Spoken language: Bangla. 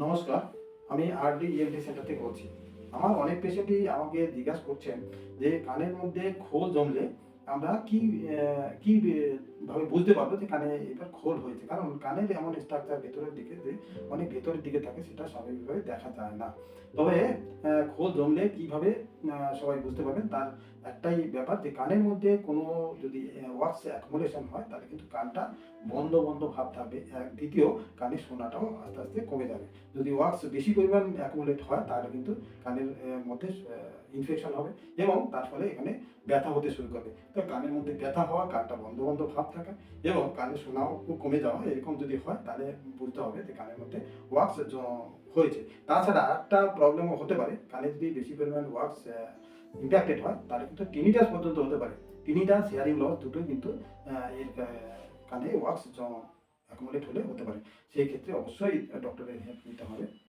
নমস্কার, আমি আরডি ইএনটি সেন্টার থেকে বলছি। আমার অনেক পেশেন্টই আমাকে জিজ্ঞাসা করছেন যে কানের মধ্যে খোল জমলে আমরা ভাবে বুঝতে পারবো যে কানে এবার খোল হয়েছে। কারণ কানের এমন স্ট্রাকচার ভেতরের দিকে যে অনেক ভেতরের দিকে থাকে, সেটা স্বাভাবিকভাবে দেখা যায় না। তবে খোল জমলে কিভাবে সবাই বুঝতে পারবেন, তার একটাই ব্যাপার যে কানের মধ্যে কোনো যদি ওয়াক্স অ্যাকুমুলেশন হয় তাহলে কিন্তু কানটা বন্ধ বন্ধ ভাব থাকবে। দ্বিতীয়, কানে শোনাটাও আস্তে আস্তে কমে যাবে। যদি ওয়াক্স বেশি পরিমাণ অ্যাকুমুলেট হয় তাহলে কিন্তু কানের মধ্যে ইনফেকশন হবে এবং তার ফলে এখানে ব্যথা হতে শুরু করবে। তো কানের মধ্যে ব্যথা হওয়া, কানটা বন্ধ বন্ধ ভাব থাকা এবং কানে শোনাও খুব কমে যাওয়া, এরকম যদি হয় তাহলে বুঝতে হবে যে কানের মধ্যে ওয়াক্স হয়েছে। তাছাড়া আরেকটা প্রবলেমও হতে পারে, কানে যদি বেশি পরিমাণ ওয়াক্স ইম্প্যাক্টেড হয় তাহলে কিন্তু টিনিটাস পর্যন্ত হতে পারে। টিনিটাস, হিয়ারিং লস দুটোই কিন্তু এর কানে ওয়াক্স অ্যাকুমুলেট হলে হতে পারে। সেই ক্ষেত্রে অবশ্যই ডক্টরের হেল্প নিতে হবে।